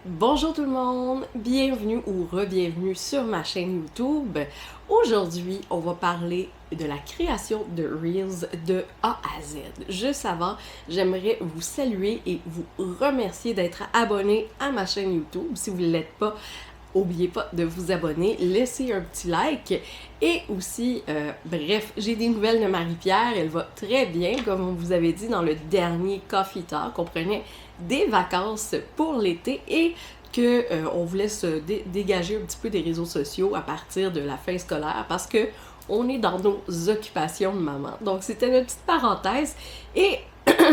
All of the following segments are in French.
Bonjour tout le monde, bienvenue ou re-bienvenue sur ma chaîne YouTube. Aujourd'hui, on va parler de la création de Reels de A à Z. Juste avant, j'aimerais vous saluer et vous remercier d'être abonné à ma chaîne YouTube. Si vous ne l'êtes pas, n'oubliez pas de vous abonner, laissez un petit like et aussi, bref, j'ai des nouvelles de Marie-Pierre, elle va très bien, comme on vous avait dit dans le dernier Coffee Talk, on prenait des vacances pour l'été et que on voulait se dégager un petit peu des réseaux sociaux à partir de la fin scolaire parce que on est dans nos occupations de maman. Donc c'était une petite parenthèse et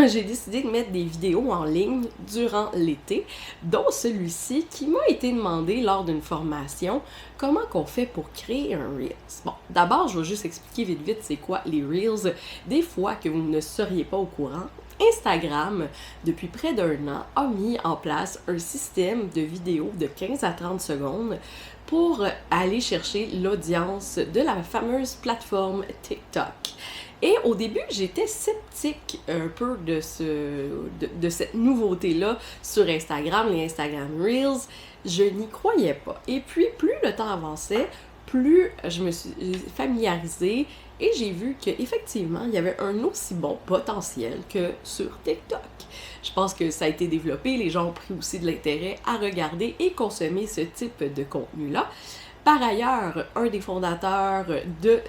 j'ai décidé de mettre des vidéos en ligne durant l'été, dont celui-ci qui m'a été demandé lors d'une formation, comment qu'on fait pour créer un Reels. Bon, d'abord, je vais juste expliquer vite c'est quoi les Reels, des fois que vous ne seriez pas au courant. Instagram, depuis près d'un an, a mis en place un système de vidéos de 15 à 30 secondes pour aller chercher l'audience de la fameuse plateforme TikTok. Et au début, j'étais sceptique un peu de cette nouveauté-là sur Instagram, les Instagram Reels. Je n'y croyais pas. Et puis, plus le temps avançait, plus je me suis familiarisée et j'ai vu qu'effectivement, il y avait un aussi bon potentiel que sur TikTok. Je pense que ça a été développé, les gens ont pris aussi de l'intérêt à regarder et consommer ce type de contenu-là. Par ailleurs, un des fondateurs de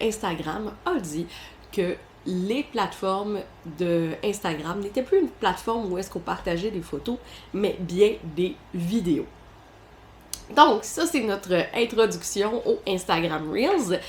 Instagram a dit que les plateformes de Instagram n'étaient plus une plateforme où est-ce qu'on partageait des photos, mais bien des vidéos. Donc, ça, c'est notre introduction au Instagram Reels.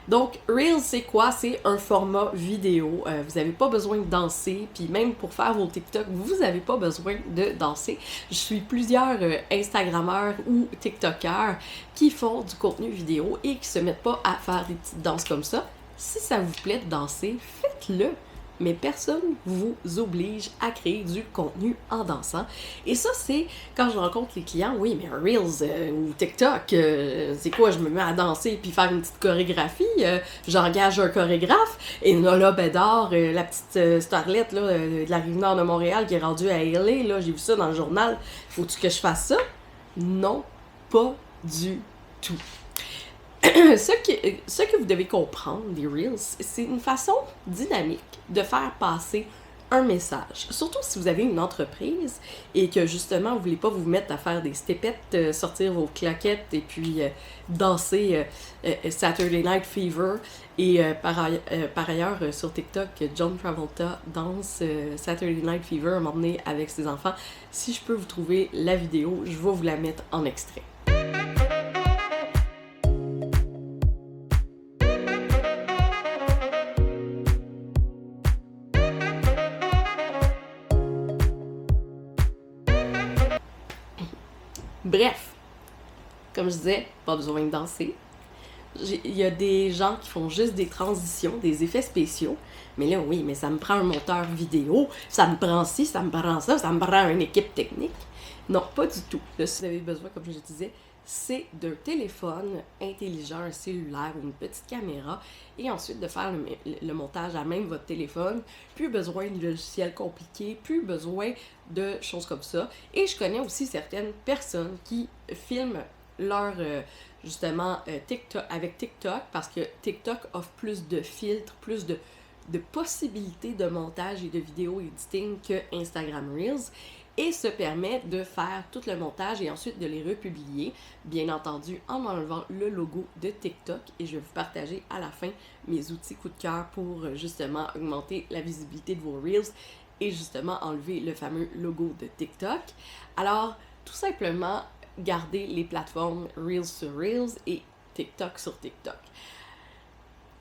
Donc, Reels, c'est quoi? C'est un format vidéo. Vous n'avez pas besoin de danser, puis même pour faire vos TikTok, vous n'avez pas besoin de danser. Je suis plusieurs Instagrammeurs ou TikTokers qui font du contenu vidéo et qui se mettent pas à faire des petites danses comme ça. Si ça vous plaît de danser, faites-le. Mais personne vous oblige à créer du contenu en dansant. Et ça, c'est quand je rencontre les clients, oui, mais un Reels ou TikTok, c'est quoi? Je me mets à danser puis faire une petite chorégraphie, j'engage un chorégraphe, et Nola Bédard, la petite starlette là, de la Rive-Nord de Montréal qui est rendue à LA, là, j'ai vu ça dans le journal, faut-tu que je fasse ça? Non, pas du tout. Ce que vous devez comprendre des Reels, c'est une façon dynamique de faire passer un message. Surtout si vous avez une entreprise et que justement vous voulez pas vous mettre à faire des steppettes, sortir vos claquettes et puis danser Saturday Night Fever. Et par ailleurs, sur TikTok, John Travolta danse Saturday Night Fever à un moment donné avec ses enfants. Si je peux vous trouver la vidéo, je vais vous la mettre en extrait. Bref, comme je disais, pas besoin de danser. Il y a des gens qui font juste des transitions, des effets spéciaux. Mais là, oui, mais ça me prend un monteur vidéo, ça me prend ci, ça me prend ça, ça me prend une équipe technique. Non, pas du tout. Là, si vous avez besoin, comme je disais, c'est d'un téléphone intelligent, un cellulaire ou une petite caméra, et ensuite de faire le montage à même votre téléphone. Plus besoin de logiciels compliqués, plus besoin de choses comme ça. Et je connais aussi certaines personnes qui filment leur justement TikTok avec TikTok parce que TikTok offre plus de filtres, plus de possibilités de montage et de vidéo editing que Instagram Reels et se permet de faire tout le montage et ensuite de les republier, bien entendu en enlevant le logo de TikTok, et je vais vous partager à la fin mes outils coup de cœur pour justement augmenter la visibilité de vos Reels et justement enlever le fameux logo de TikTok. Alors, tout simplement, gardez les plateformes Reels sur Reels et TikTok sur TikTok.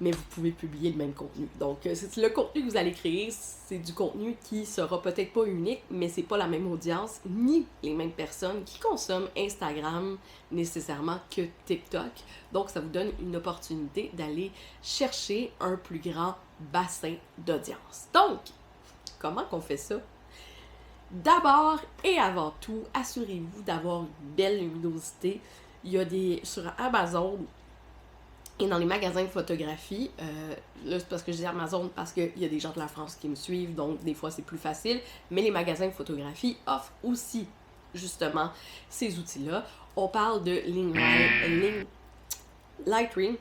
Mais vous pouvez publier le même contenu. Donc, c'est le contenu que vous allez créer, c'est du contenu qui sera peut-être pas unique, mais c'est pas la même audience, ni les mêmes personnes qui consomment Instagram nécessairement que TikTok. Donc, ça vous donne une opportunité d'aller chercher un plus grand bassin d'audience. Donc, comment qu'on fait ça? D'abord et avant tout, assurez-vous d'avoir une belle luminosité. Il y a sur Amazon et dans les magasins de photographie, là c'est parce que je dis Amazon parce qu'il y a des gens de la France qui me suivent, donc des fois c'est plus facile, mais les magasins de photographie offrent aussi justement ces outils-là. On parle de Lightroom,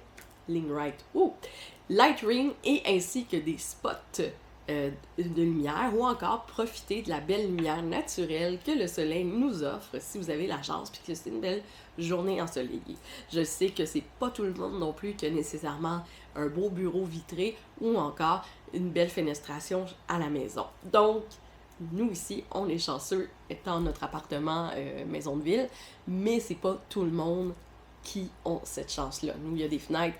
Lightroom et ainsi que des spots de lumière ou encore profiter de la belle lumière naturelle que le soleil nous offre si vous avez la chance puis que c'est une belle journée ensoleillée. Je sais que c'est pas tout le monde non plus qui a nécessairement un beau bureau vitré ou encore une belle fenestration à la maison. Donc, nous ici, on est chanceux étant notre appartement maison de ville, mais c'est pas tout le monde qui ont cette chance-là. Nous, il y a des fenêtres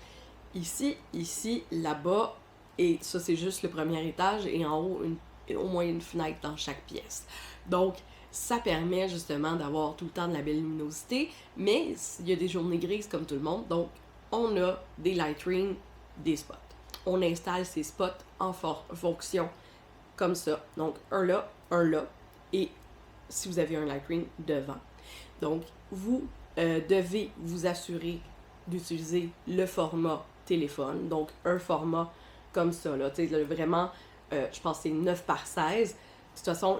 ici, là-bas, et ça, c'est juste le premier étage, et en haut, au moins une fenêtre dans chaque pièce. Donc, ça permet justement d'avoir tout le temps de la belle luminosité, mais il y a des journées grises comme tout le monde, donc on a des Lightroom, des spots. On installe ces spots en fonction comme ça. Donc, un là, et si vous avez un Lightroom devant. Donc, vous devez vous assurer d'utiliser le format téléphone, donc un format comme ça, là, tu sais, vraiment, je pense que c'est 9 par 16. De toute façon,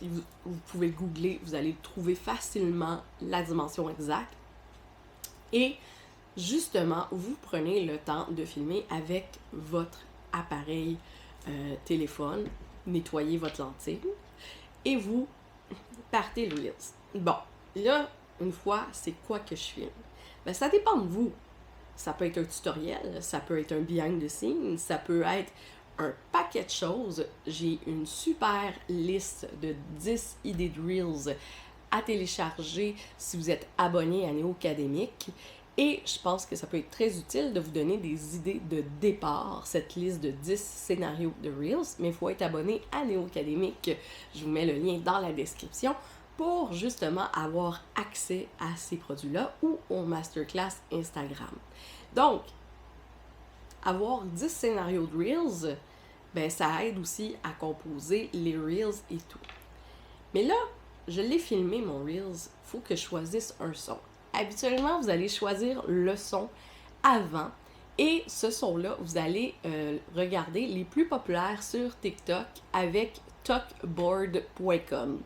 vous pouvez googler, vous allez trouver facilement la dimension exacte. Et justement, vous prenez le temps de filmer avec votre appareil téléphone, nettoyez votre lentille et vous partez le Reels. Bon, là, une fois, c'est quoi que je filme? Ben, ça dépend de vous. Ça peut être un tutoriel, ça peut être un behind the scenes, ça peut être un paquet de choses. J'ai une super liste de 10 idées de Reels à télécharger si vous êtes abonné à Néo Académique. Et je pense que ça peut être très utile de vous donner des idées de départ, cette liste de 10 scénarios de Reels. Mais il faut être abonné à Néo Académique. Je vous mets le lien dans la description pour justement avoir accès à ces produits-là ou aux masterclass Instagram. Donc, avoir 10 scénarios de Reels, ben ça aide aussi à composer les Reels et tout. Mais là, je l'ai filmé mon Reels, il faut que je choisisse un son. Habituellement, vous allez choisir le son avant et ce son-là, vous allez regarder les plus populaires sur TikTok avec talkboard.com.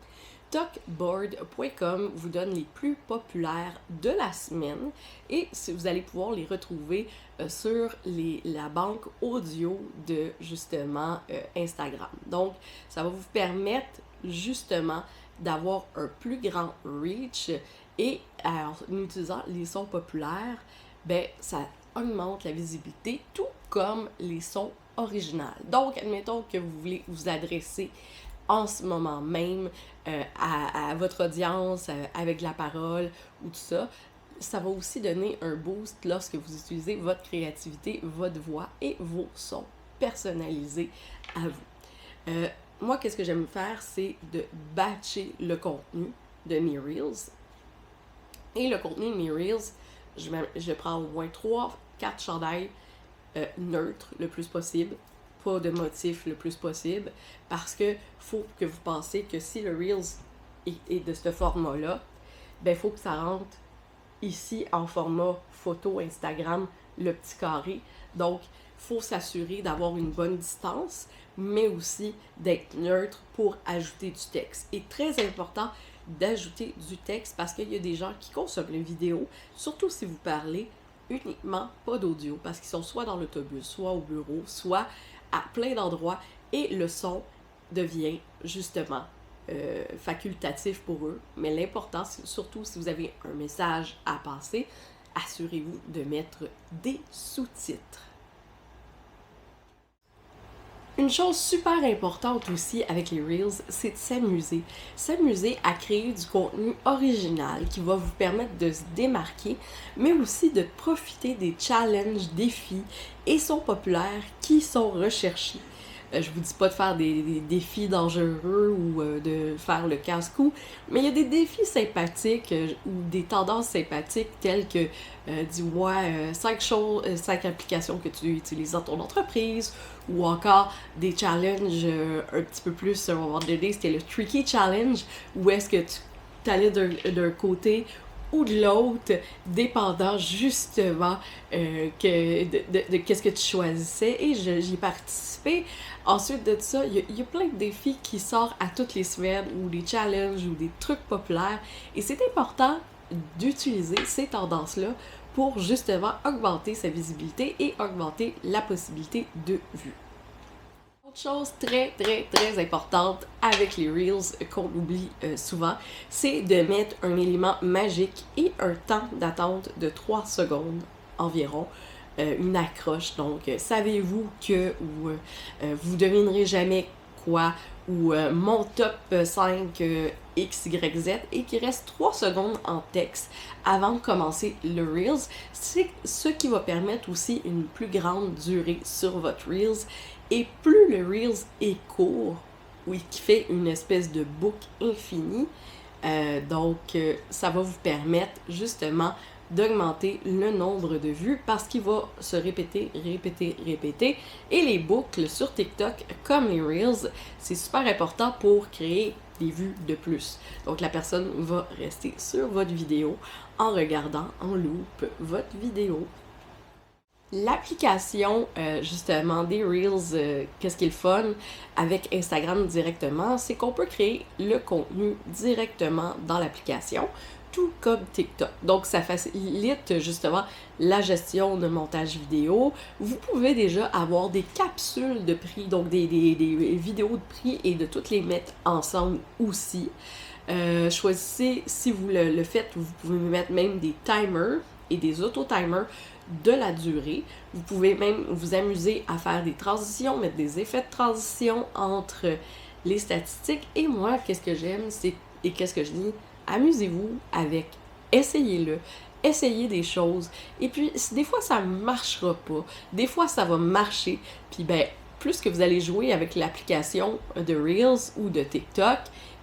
Talkboard.com vous donne les plus populaires de la semaine et vous allez pouvoir les retrouver sur la banque audio de justement Instagram. Donc, ça va vous permettre justement d'avoir un plus grand reach et en utilisant les sons populaires, ben ça augmente la visibilité tout comme les sons originaux. Donc, admettons que vous voulez vous adresser en ce moment même à votre audience avec la parole ou tout ça, ça va aussi donner un boost lorsque vous utilisez votre créativité, votre voix et vos sons personnalisés à vous. Moi, qu'est-ce que j'aime faire, c'est de batcher le contenu de mes Reels. Et le contenu de mes Reels, je prends au moins 3-4 chandails neutres le plus possible, pas de motifs le plus possible, parce que faut que vous pensiez que si le Reels est de ce format-là, ben faut que ça rentre ici en format photo Instagram, le petit carré. Donc, faut s'assurer d'avoir une bonne distance, mais aussi d'être neutre pour ajouter du texte. Et très important d'ajouter du texte parce qu'il y a des gens qui consomment les vidéos, surtout si vous parlez uniquement pas d'audio, parce qu'ils sont soit dans l'autobus, soit au bureau, soit à plein d'endroits, et le son devient justement facultatif pour eux. Mais l'important, surtout si vous avez un message à passer, assurez-vous de mettre des sous-titres. Une chose super importante aussi avec les Reels, c'est de s'amuser. S'amuser à créer du contenu original qui va vous permettre de se démarquer, mais aussi de profiter des challenges, défis et sons populaires qui sont recherchés. Je vous dis pas de faire des défis dangereux ou de faire le casse-cou, mais il y a des défis sympathiques ou des tendances sympathiques telles que dis-moi 5 applications que tu utilises dans ton entreprise, ou encore des challenges un petit peu plus, à un moment donné, c'était le Tricky Challenge, où est-ce que tu allais d'un côté ou de l'autre, dépendant justement de qu'est-ce que tu choisissais. Et j'y ai participé. Ensuite de ça, il y a plein de défis qui sortent à toutes les semaines, ou des challenges, ou des trucs populaires. Et c'est important d'utiliser ces tendances-là pour justement augmenter sa visibilité et augmenter la possibilité de vue. Autre chose très importante avec les Reels qu'on oublie souvent, c'est de mettre un élément magique et un temps d'attente de 3 secondes environ. Une accroche. Donc, savez-vous que vous devinerez jamais quoi, ou mon top 5 XYZ, et qu'il reste 3 secondes en texte avant de commencer le Reels, c'est ce qui va permettre aussi une plus grande durée sur votre Reels. Et plus le Reels est court, oui, qui fait une espèce de boucle infinie, ça va vous permettre justement d'augmenter le nombre de vues parce qu'il va se répéter. Et les boucles sur TikTok, comme les Reels, c'est super important pour créer des vues de plus. Donc la personne va rester sur votre vidéo en regardant en loop votre vidéo. L'application, justement, des Reels, qu'est-ce qui est le fun avec Instagram directement, c'est qu'on peut créer le contenu directement dans l'application, tout comme TikTok. Donc, ça facilite justement la gestion de montage vidéo. Vous pouvez déjà avoir des capsules de prix, donc des vidéos de prix, et de toutes les mettre ensemble aussi. Choisissez, si vous le faites, vous pouvez mettre même des timers et des auto-timers de la durée. Vous pouvez même vous amuser à faire des transitions, mettre des effets de transition entre les statistiques. Et moi, qu'est-ce que j'aime, et qu'est-ce que je dis, amusez-vous avec, essayez-le, essayez des choses. Et puis, des fois, ça ne marchera pas. Des fois, ça va marcher. Puis, plus que vous allez jouer avec l'application de Reels ou de TikTok,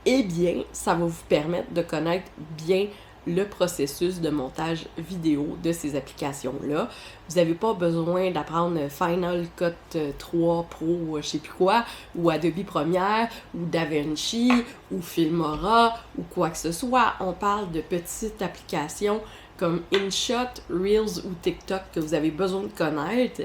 eh bien, ça va vous permettre de connaître bien le processus de montage vidéo de ces applications-là. Vous n'avez pas besoin d'apprendre Final Cut 3 Pro, je sais plus quoi, ou Adobe Premiere, ou DaVinci, ou Filmora, ou quoi que ce soit. On parle de petites applications comme InShot, Reels ou TikTok que vous avez besoin de connaître.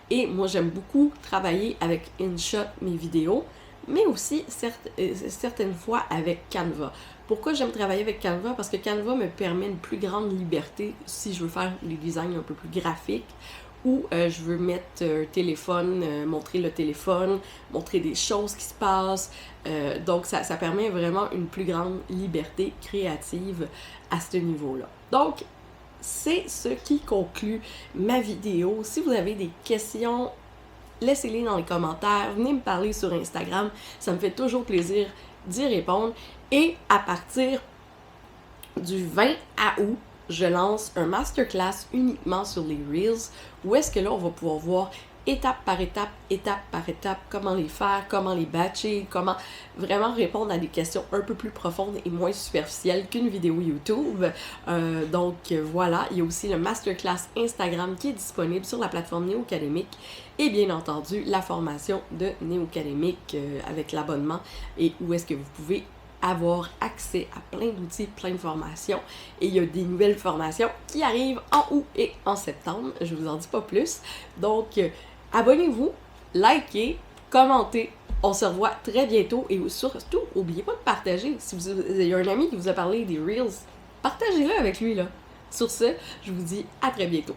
Et moi, j'aime beaucoup travailler avec InShot mes vidéos, mais aussi certaines fois avec Canva. Pourquoi j'aime travailler avec Canva? Parce que Canva me permet une plus grande liberté si je veux faire des designs un peu plus graphiques, ou je veux mettre un téléphone, montrer le téléphone, montrer des choses qui se passent. Donc ça permet vraiment une plus grande liberté créative à ce niveau-là. Donc, c'est ce qui conclut ma vidéo. Si vous avez des questions, laissez-les dans les commentaires, venez me parler sur Instagram, ça me fait toujours plaisir d'y répondre. Et à partir du 20 août, je lance un masterclass uniquement sur les Reels, où est-ce que là, on va pouvoir voir étape par étape, comment les faire, comment les batcher, comment vraiment répondre à des questions un peu plus profondes et moins superficielles qu'une vidéo YouTube. Voilà, il y a aussi le masterclass Instagram qui est disponible sur la plateforme Néo-Académique, et bien entendu la formation de Néo-Académique avec l'abonnement, et où est-ce que vous pouvez avoir accès à plein d'outils, plein de formations. Et il y a des nouvelles formations qui arrivent en août et en septembre. Je vous en dis pas plus. Donc, abonnez-vous, likez, commentez. On se revoit très bientôt. Et surtout, n'oubliez pas de partager. Si il y a un ami qui vous a parlé des Reels, partagez-le avec lui, là. Sur ce, je vous dis à très bientôt.